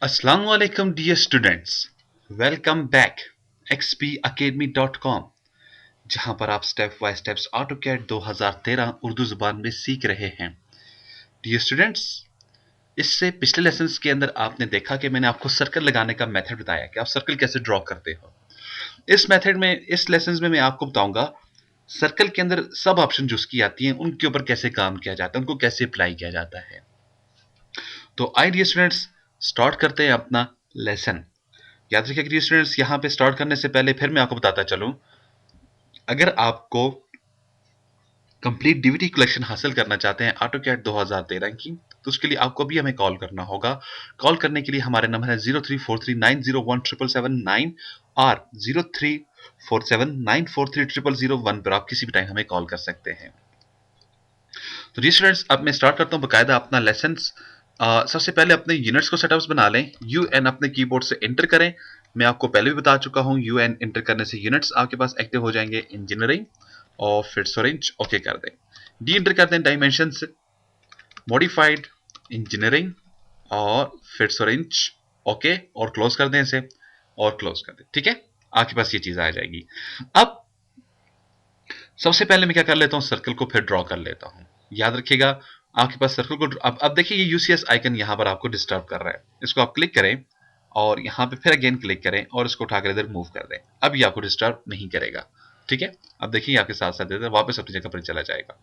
Assalamualaikum dear students. Welcome back xpacademy.com जहां पर आप step by steps AutoCAD 2013 Urdu जुबान में सीख रहे हैं। डियर स्टूडेंट्स, इससे पिछले लेसन्स के अंदर आपने देखा कि मैंने आपको सर्कल लगाने का मेथड बताया कि आप सर्कल कैसे ड्रॉ करते हो। इस मेथड में, इस लेसन्स में मैं आपको बताऊंगा सर्कल के अंदर सब ऑप्शन जो उसकी आती हैं उनके ऊपर कैसे काम किया जाता है, उनको कैसे अप्लाई किया जाता है। तो आई डियर स्टूडेंट्स, स्टार्ट करते हैं अपना लेसन। याद रखिए डियर स्टूडेंट्स, यहाँ पे स्टार्ट करने से पहले फिर मैं आपको बताता चलूं, अगर आपको कंप्लीट डीवीडी कलेक्शन हासिल करना चाहते हैं AutoCAD 2013 की, तो उसके लिए आपको भी हमें कॉल करना होगा। कॉल करने के लिए हमारे नंबर है 0343901779 और 0347943001 पर आप किसी भी टाइम हमें कॉल कर सकते हैं। तो जी स्टूडेंट्स, अब मैं स्टार्ट करता हूँ बकायदा अपना लेसन। सबसे पहले अपने यूनिट्स को सेटअप्स बना लें। UN अपने कीबोर्ड से एंटर करें। मैं आपको पहले भी बता चुका हूँ, UN एंटर करने से यूनिट्स आपके पास एक्टिव हो जाएंगे। इंजीनियरिंग और फिर ऑरेंज ओके कर दें। डी एंटर कर दें डायमेंशंस, मॉडिफाइड इंजीनियरिंग और फिर ऑरेंज ओके, और क्लोज कर दें इसे और क्लोज कर दें। ठीक है, आपके पास ये चीज आ जाएगी। अब सबसे पहले मैं क्या कर लेता हूँ, सर्कल को फिर ड्रॉ कर लेता हूँ। याद रखिएगा आपके पास सर्कल को, अब देखिए ये यूसीएस आइकन यहाँ पर आपको डिस्टर्ब कर रहा है। इसको आप क्लिक करें और यहाँ पे फिर अगेन क्लिक करें और इसको उठाकर इधर मूव कर दें। अब ये आपको डिस्टर्ब नहीं करेगा। ठीक है, अब देखिए आपके साथ साथ इधर वापस अपनी जगह पर चला जाएगा।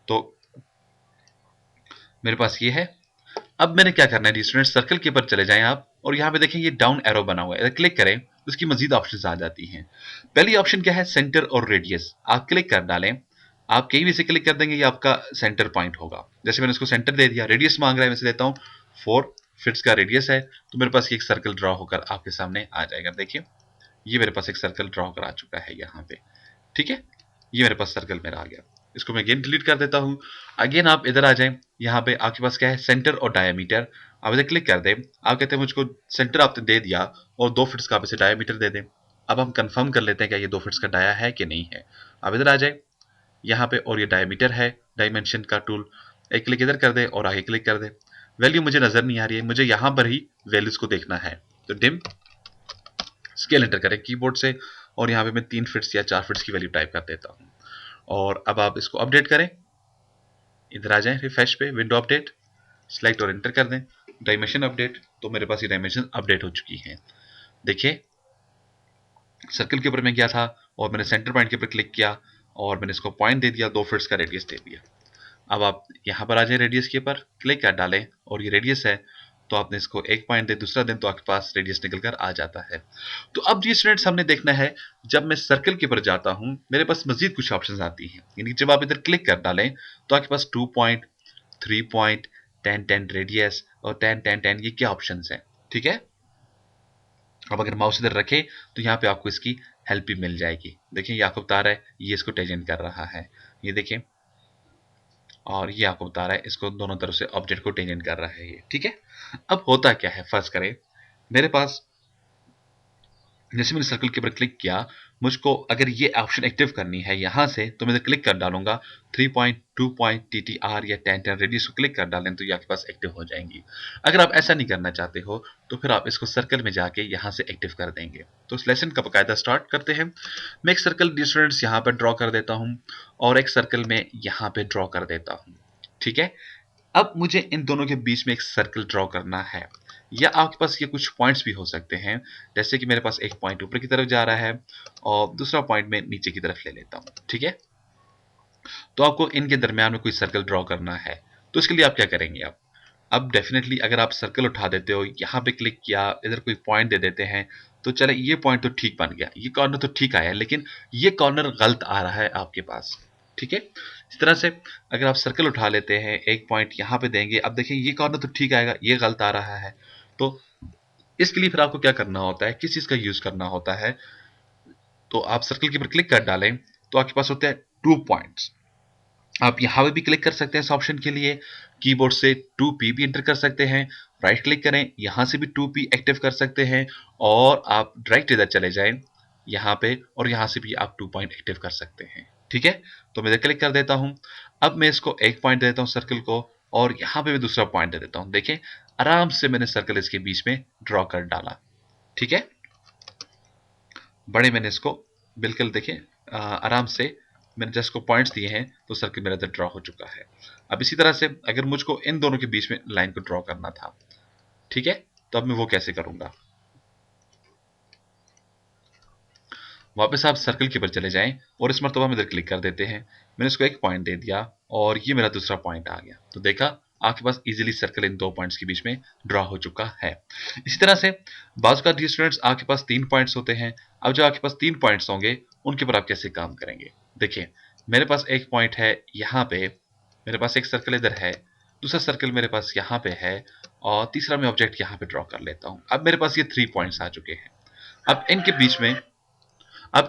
तो मेरे पास ये है। अब मैंने क्या करना है स्टूडेंट, सर्कल के ऊपर चले जाएं आप और यहाँ पे देखें ये डाउन एरो बना हुआ है, इधर क्लिक करें तो उसकी मजीद ऑप्शंस आ जाती हैं। पहली ऑप्शन क्या है, सेंटर और रेडियस। आप क्लिक कर डालें, आप कहीं भी से क्लिक कर देंगे ये आपका सेंटर पॉइंट होगा। जैसे मैंने इसको सेंटर दे दिया, रेडियस मांग रहा है, मैं से देता हूँ 4 फीट्स का रेडियस है, तो मेरे पास ये एक सर्कल ड्रॉ होकर आपके सामने आ जाएगा। देखिए ये मेरे पास एक सर्कल ड्रॉ होकर आ चुका है यहाँ पे। ठीक है, ये मेरे पास सर्कल मेरा आ गया। इसको मैं अगेन डिलीट कर देता हूँ। अगेन आप इधर आ जाएं, यहाँ पे आपके पास क्या है, सेंटर और डायमीटर। आप इधर क्लिक कर दें। आप कहते हैं मुझको सेंटर आपने दे दिया और 2 फीट्स का आप इसे डायमीटर दे दें। अब हम कंफर्म कर लेते हैं क्या ये 2 फीट्स का डाया है कि नहीं है। आप इधर आ जाए यहाँ पे और ये डायमीटर है, डायमेंशन का टूल, एक क्लिक इधर कर दे और आगे क्लिक कर दे। वैल्यू मुझे नजर नहीं आ रही है, मुझे यहाँ पर ही वैल्यूज को देखना है। तो डिम स्केल एंटर करें कीबोर्ड से और यहाँ पे मैं 3 फीट्स या 4 फीट्स की वैल्यू टाइप कर देता हूँ। और अब आप इसको अपडेट करें, इधर आ जाएं रिफ्रेश पे, विंडो अपडेट सिलेक्ट और एंटर कर दें, डायमेंशन अपडेट। तो मेरे पास ये डायमेंशन अपडेट हो चुकी है। देखिए सर्कल के ऊपर मैं गया था और मैंने सेंटर पॉइंट के ऊपर क्लिक किया और मैंने इसको पॉइंट दे दिया, 2 फीट्स का रेडियस दे दिया। अब आप यहाँ पर आ जाए, रेडियस के ऊपर क्लिक कर डालें और ये रेडियस है तो आपने इसको एक पॉइंट दे, दूसरा दिन, तो आपके पास रेडियस निकल कर आ जाता है। तो अब जी स्टूडेंट्स, हमने देखना है जब मैं सर्कल के ऊपर जाता हूं मेरे पास मजीद कुछ ऑप्शंस आती हैं। यानी जब आप इधर क्लिक कर डालें तो आपके पास 2 पॉइंट, 3 पॉइंट, 10 10 रेडियस और 10 10 10 ये क्या ऑप्शंस हैं। ठीक है, अब अगर माउस इधर रखें तो यहाँ पे आपको इसकी हेल्प भी मिल जाएगी। देखिए ये आपको बता रहा है ये इसको टेंजेंट कर रहा है, ये देखें, और ये आपको बता रहा है इसको दोनों तरफ से ऑब्जेक्ट को टेंजेंट कर रहा है ये। ठीक है, अब होता क्या है, फर्स्ट करें मेरे पास, जैसे मैंने सर्कल के ऊपर क्लिक किया, मुझको अगर ये ऑप्शन एक्टिव करनी है यहाँ से तो मैं क्लिक कर डालूंगा 3 पॉइंट, 2 पॉइंट, TTR या 10 10 रेडियस को क्लिक कर डालें तो ये आपके पास एक्टिव हो जाएंगी। अगर आप ऐसा नहीं करना चाहते हो तो फिर आप इसको सर्कल में जाके यहाँ से एक्टिव कर देंगे। तो इस लेसन का बाकायदा स्टार्ट करते हैं। मैं एक सर्कल स्टूडेंट्स यहाँ पर ड्रॉ कर देता हूँ और एक सर्कल में यहाँ पे ड्रॉ कर देता हूँ। ठीक है, अब मुझे इन दोनों के बीच में एक सर्कल ड्रॉ करना है, या आपके पास ये कुछ पॉइंट्स भी हो सकते हैं। जैसे कि मेरे पास एक पॉइंट ऊपर की तरफ जा रहा है और दूसरा पॉइंट मैं नीचे की तरफ ले लेता हूँ। ठीक है, तो आपको इनके दरमियान में कोई सर्कल ड्रॉ करना है, तो इसके लिए आप क्या करेंगे, आप अब डेफिनेटली अगर आप सर्कल उठा देते हो, यहाँ पे क्लिक किया, इधर कोई पॉइंट दे देते हैं, तो चले ये पॉइंट तो ठीक बन गया, ये कॉर्नर तो ठीक आया, लेकिन ये कॉर्नर गलत आ रहा है आपके पास। ठीक है, इस तरह से अगर आप सर्कल उठा लेते हैं, एक पॉइंट यहाँ पे देंगे, अब देखिए ये कॉर्नर तो ठीक आएगा, ये गलत आ रहा है, तो इसके लिए फिर आपको क्या करना होता है, किस चीज का यूज करना होता है। तो आप सर्कल के ऊपर क्लिक कर डालें तो आपके पास होते हैं 2 पॉइंट्स। आप यहाँ पे भी क्लिक कर सकते हैं इस ऑप्शन के लिए, कीबोर्ड से 2P भी एंटर कर सकते हैं, राइट क्लिक करें, यहाँ से भी 2P एक्टिव कर सकते हैं, और आप डायरेक्ट इधर चले जाएं यहाँ पे और यहाँ से भी आप 2 पॉइंट एक्टिव कर सकते हैं। ठीक है, तो मैं इधर क्लिक कर देता हूँ। अब मैं इसको एक पॉइंट देता हूँ सर्कल को और यहाँ पे भी दूसरा पॉइंट दे देता हूँ। देखें आराम से मैंने सर्कल इसके बीच में ड्रॉ कर डाला। ठीक है, बड़े मैंने इसको बिल्कुल देखिए आराम से मैंने जस्ट को पॉइंट्स दिए हैं तो सर्कल मेरा इधर ड्रॉ हो चुका है। अब इसी तरह से अगर मुझको इन दोनों के बीच में लाइन को ड्रॉ करना था, ठीक है, तो अब मैं वो कैसे करूंगा। वापस आप सर्कल के ऊपर चले जाएं और इस मरतबा हम इधर क्लिक कर देते हैं। मैंने इसको एक पॉइंट दे दिया और ये मेरा दूसरा पॉइंट आ गया। तो देखा आपके पास इजीली सर्कल इन दो पॉइंट्स के बीच में ड्रॉ हो चुका है। इसी तरह से बाजू का डी स्टूडेंट्स आपके पास 3 पॉइंट्स होते हैं। अब जो आपके पास 3 पॉइंट्स होंगे उनके ऊपर आप कैसे काम करेंगे। देखिए मेरे पास एक पॉइंट है यहाँ पे, मेरे पास एक सर्कल इधर है, दूसरा सर्कल मेरे पास यहाँ पे है और तीसरा मैं ऑब्जेक्ट यहाँ पे ड्रॉ कर लेता हूँ। अब मेरे पास ये 3 पॉइंट्स आ चुके हैं। अब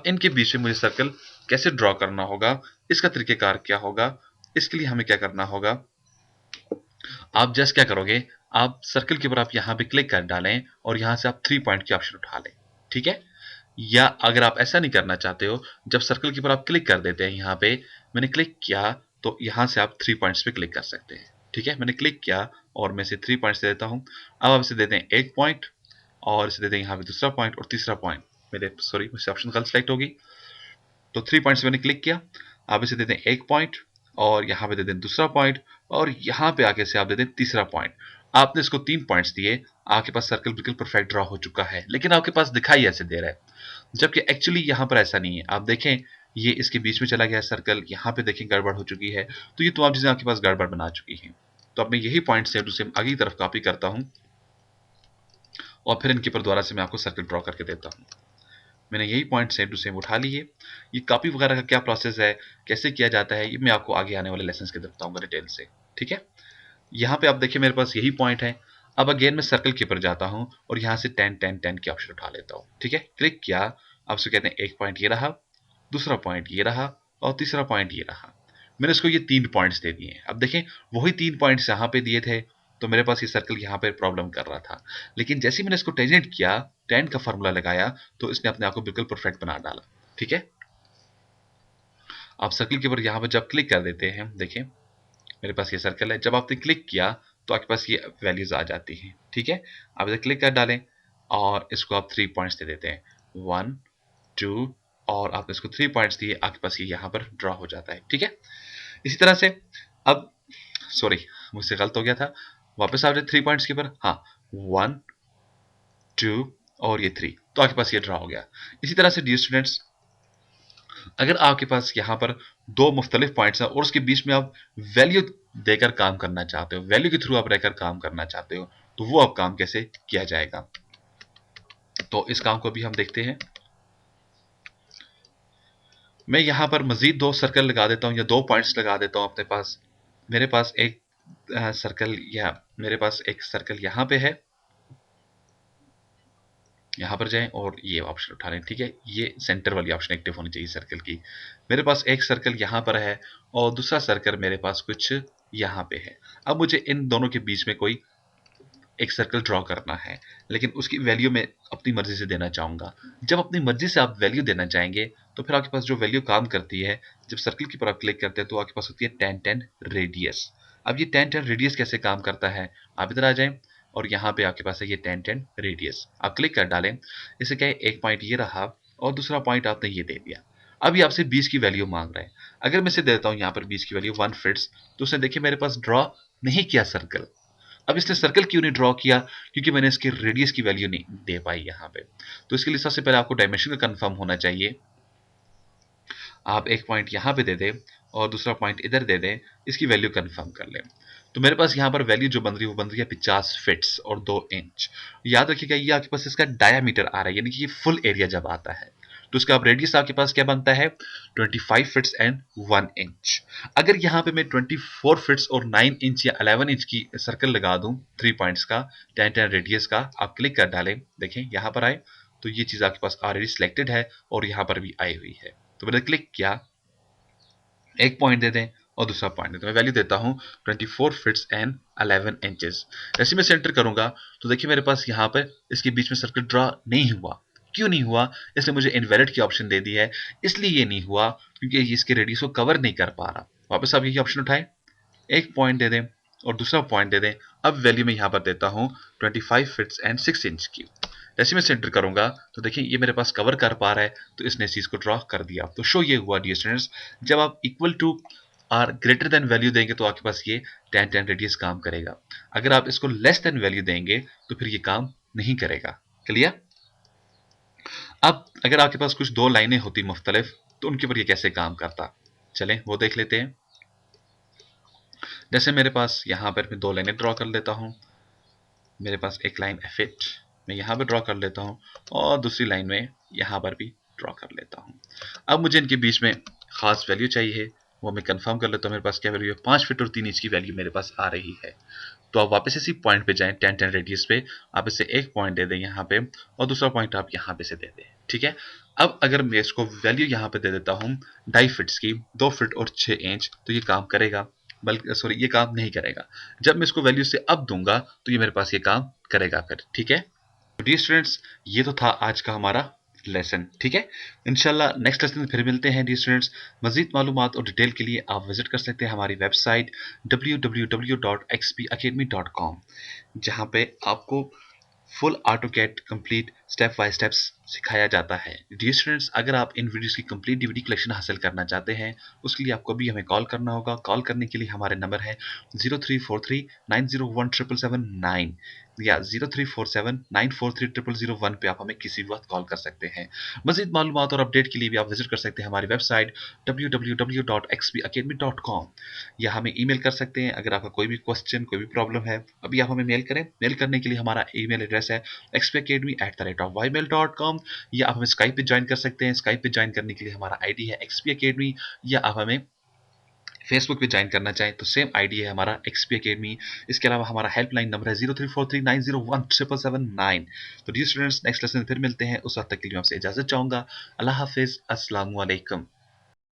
इनके बीच में मुझे सर्कल कैसे ड्रॉ करना होगा, इसका तरीकेकार क्या होगा। इसके लिए हमें क्या करना होगा, आप जस्ट क्या करोगे, आप सर्कल के ऊपर आप यहां पे क्लिक कर डालें और यहां से आप 3 पॉइंट की ऑप्शन उठा लें। ठीक है, या अगर आप ऐसा नहीं करना चाहते हो, जब सर्कल के ऊपर आप क्लिक कर देते हैं, यहां पे मैंने क्लिक किया तो यहां से आप 3 पॉइंट्स पे क्लिक कर सकते हैं। ठीक है, मैंने क्लिक किया और मैं इसे 3 पॉइंट्स दे देता हूं। अब आप इसे देते हैं 1 पॉइंट और इसे देते हैं यहाँ पे दूसरा पॉइंट और तीसरा पॉइंट। मेरे सॉरी मुझसे ऑप्शन गलत सेलेक्ट होगी, तो 3 पॉइंट्स मैंने क्लिक किया। आप इसे दे दें 1 पॉइंट और यहाँ पे दे दें दूसरा पॉइंट और यहाँ पे आगे से आप दे दें तीसरा पॉइंट। आपने इसको 3 पॉइंट्स दिए, आपके पास सर्कल बिल्कुल परफेक्ट ड्रॉ हो चुका है, लेकिन आपके पास दिखाई ऐसे दे रहा है, जबकि एक्चुअली यहाँ पर ऐसा नहीं है। आप देखें ये इसके बीच में चला गया सर्कल, यहाँ पे देखें गड़बड़ हो चुकी है। तो ये तमाम चीजें आपके पास गड़बड़ बना चुकी हैं। तो अब मैं यही पॉइंट सेम टू सेम आगे की तरफ कॉपी करता हूँ और फिर इनके ऊपर दोबारा से मैं आपको सर्कल ड्रॉ करके देता हूँ। मैंने यही पॉइंट सेम टू सेम उठा लिए। ये कॉपी वगैरह का क्या प्रोसेस है, कैसे किया जाता है, ये मैं आपको आगे आने वाले लेसन के बताऊंगा डिटेल से। ठीक है, यहाँ पे आप देखिए मेरे पास यही पॉइंट है। अब अगेन मैं सर्कल के ऊपर जाता हूँ और यहाँ से 10 10 10 की ऑप्शन उठा लेता हूँ। ठीक है, क्लिक किया, अब से कहते हैं एक पॉइंट ये रहा, दूसरा पॉइंट ये रहा और तीसरा पॉइंट ये रहा। मैंने इसको ये 3 पॉइंट्स दे दिए। अब देखें वही 3 पॉइंट्स यहाँ पे दिए थे, तो मेरे पास ये सर्कल यहाँ पे प्रॉब्लम कर रहा था, लेकिन जैसे ही मैंने इसको टेंजेंट किया, टेन का फॉर्मूला लगाया, तो इसने अपने आप को बिल्कुल परफेक्ट बना डाला। ठीक है, आप सर्कल के ऊपर यहाँ पर जब क्लिक कर देते हैं, देखें मेरे पास ये सर्कल है, जब आपने क्लिक किया तो आपके पास ये वैल्यूज आ जाती हैं। ठीक है, आप इसे क्लिक कर डालें और इसको आप 3 पॉइंट्स दे देते हैं, 1 2 और आपने इसको 3 पॉइंट्स दिए, आपके पास ये यहाँ पर ड्रॉ हो जाता है। ठीक है, इसी तरह से अब सॉरी मुझसे गलत हो गया था, वापस आ जाए 3 पॉइंट्स के ऊपर, हाँ 1 2 और ये 3, तो आपके पास ये ड्रॉ हो गया। इसी तरह से डियर स्टूडेंट्स, अगर आपके पास यहाँ पर 2 मुख्तलिफ पॉइंट्स हैं और उसके बीच में आप वैल्यू देकर काम करना चाहते हो, वैल्यू के थ्रू आप रहकर काम करना चाहते हो, तो वो आप काम कैसे किया जाएगा, तो इस काम को भी हम देखते हैं। मैं यहाँ पर मजीद 2 सर्कल लगा देता हूँ या 2 पॉइंट्स लगा देता हूँ अपने पास। मेरे पास एक सर्कल या मेरे पास एक सर्कल यहाँ पे है, यहाँ पर जाएं और ये ऑप्शन उठा लें। ठीक है, ये सेंटर वाली ऑप्शन एक्टिव होनी चाहिए सर्कल की। मेरे पास एक सर्कल यहाँ पर है और दूसरा सर्कल मेरे पास कुछ यहाँ पे है। अब मुझे इन दोनों के बीच में कोई एक सर्कल ड्रॉ करना है, लेकिन उसकी वैल्यू मैं अपनी मर्जी से देना चाहूंगा। जब अपनी मर्जी से आप वैल्यू देना चाहेंगे तो फिर आपके पास जो वैल्यू काम करती है, जब सर्कल के ऊपर आप क्लिक करते हैं तो आपके पास होती है 10 10 रेडियस। अब ये 10 10 रेडियस कैसे काम करता है, आप इधर आ जाएं और यहाँ पे आपके पास है ये 10 10 रेडियस, आप क्लिक कर डालें। इसे क्या है, एक पॉइंट ये रहा और दूसरा पॉइंट आपने ये दे दिया। अब ये आपसे 20 की वैल्यू मांग रहा है। अगर मैं इसे देता हूँ यहाँ पर 20 की वैल्यू 1 फिट्स, तो उसने देखिए मेरे पास ड्रॉ नहीं किया सर्कल। अब इसने सर्कल क्यों नहीं ड्रॉ किया, क्योंकि मैंने इसकी रेडियस की वैल्यू नहीं दे पाई यहाँ पे। तो इसके लिए सबसे पहले आपको डायमेंशन का कंफर्म होना चाहिए। आप एक पॉइंट यहाँ पे दे दें और दूसरा पॉइंट इधर दे दें, इसकी वैल्यू कंफर्म कर लें। तो मेरे पास यहाँ पर वैल्यू जो बन रही है वो बन रही है 50 फिट्स और 2 इंच। याद रखिएगा ये आपके पास इसका डायामीटर आ रहा है, यानी कि ये फुल एरिया जब आता है तो उसका रेडियस आपके पास क्या बनता है, 25 फिट्स एंड 1 इंच। अगर यहाँ पे मैं 24 फिट्स और 9 इंच या 11 इंच की सर्कल लगा दूं 3 पॉइंट्स का 10 10 रेडियस का, आप क्लिक कर डालें, देखें यहाँ पर आए तो ये चीज आपके पास ऑलरेडी सिलेक्टेड है और यहाँ पर भी आई हुई है। तो मैंने क्लिक किया, एक पॉइंट दे दें और दूसरा पॉइंट दे दें, मैं वैल्यू देता हूं 24 फिट्स एंड 11 इंचेस। जैसे मैं सेंटर करूंगा तो देखिए मेरे पास यहाँ पर इसके बीच में सर्कल ड्रॉ नहीं हुआ। क्यों नहीं हुआ, इसने मुझे इनवैलिड की ऑप्शन दे दी है, इसलिए ये नहीं हुआ क्योंकि ये इसके रेडियस को कवर नहीं कर पा रहा। वापस आप यही ऑप्शन उठाएं, एक पॉइंट दे दें और दूसरा पॉइंट दे दें, अब वैल्यू में यहाँ पर देता हूँ 25 फीट्स एंड 6 इंच की। जैसे मैं सेंटर करूंगा तो देखिए ये मेरे पास कवर कर पा रहा है, तो इसने इस चीज को ड्रॉ कर दिया। तो शो ये हुआ डियर स्टूडेंट्स, जब आप equal to or greater than value देंगे तो आपके पास ये tan tan रेडियस काम करेगा। अगर आप इसको लेस देन वैल्यू देंगे तो फिर ये काम नहीं करेगा। क्लियर? अब अगर आपके पास कुछ दो लाइनें होती मुख्तलिफ, तो उनके ऊपर ये कैसे काम करता, चलें वो देख लेते हैं। जैसे मेरे पास यहाँ पर मैं दो लाइनें ड्रॉ कर लेता हूँ। मेरे पास एक लाइन F8 मैं यहाँ पे ड्रॉ कर लेता हूँ और दूसरी लाइन में यहाँ पर भी ड्रॉ कर लेता हूँ। अब मुझे इनके बीच में खास वैल्यू चाहिए, वो मैं कंफर्म कर लेता हूँ। मेरे पास क्या वैल्यू है, 5 फीट और 3 इंच की वैल्यू मेरे पास आ रही है। तो आप वापस इसी पॉइंट पे जाएं, tan tan रेडियस पे, आप इसे एक पॉइंट दे दें यहाँ पे और दूसरा पॉइंट आप यहाँ पे से दे दें। ठीक है, अब अगर मैं इसको वैल्यू यहाँ पे दे देता हूँ 2.5 फीट्स की, 2 फीट और 6 इंच, तो ये काम करेगा, बल्कि सॉरी ये काम नहीं करेगा। जब मैं इसको वैल्यू से अब दूंगा तो ये मेरे पास ये काम करेगा फिर। ठीक है, तो डियर स्टूडेंट्स ये तो था आज का हमारा लेसन। ठीक है, इंशाल्लाह नेक्स्ट लेसन में फिर मिलते हैं डियर स्टूडेंट्स। मजीद मालूमात और डिटेल के लिए आप विजिट कर सकते हैं हमारी वेबसाइट www.xpacademy.com, जहां पे आपको full AutoCAD complete step by steps सिखाया जाता है। डियर स्टूडेंट्स, अगर आप इन वीडियोस की कंप्लीट डीवीडी कलेक्शन हासिल करना चाहते हैं, उसके लिए आपको अभी हमें कॉल करना होगा। कॉल करने के लिए हमारे नंबर है 0343901779 या 0347943001 पे आप हमें किसी भी वक्त कॉल कर सकते हैं। मजीद मालूमात और अपडेट के लिए भी आप विजिट कर सकते हैं हमारी वेबसाइट www.xpacademy.com, या हमें ईमेल कर सकते हैं। अगर आपका कोई भी क्वेश्चन, कोई भी प्रॉब्लम है, अभी आप हमें मेल करें। मेल करने के लिए हमारा ईमेल एड्रेस है xpacademy@ymail.com, या आप हमें स्काइप पे ज्वाइन कर सकते हैं। स्काइप पे ज्वाइन करने के लिए हमारा आईडी है xpacademy, या आप हमें फेसबुक पे ज्वाइन करना चाहें तो सेम आईडी है हमारा XP Academy। इसके अलावा हमारा हेल्पलाइन नंबर है 0343901779। तो डियर स्टूडेंट्स, नेक्स्ट लेसन फिर मिलते हैं, उस वक्त तक के लिए आपसे इजाजत चाहूंगा। अल्लाह हाफिज, अस्सलाम वालेकुम।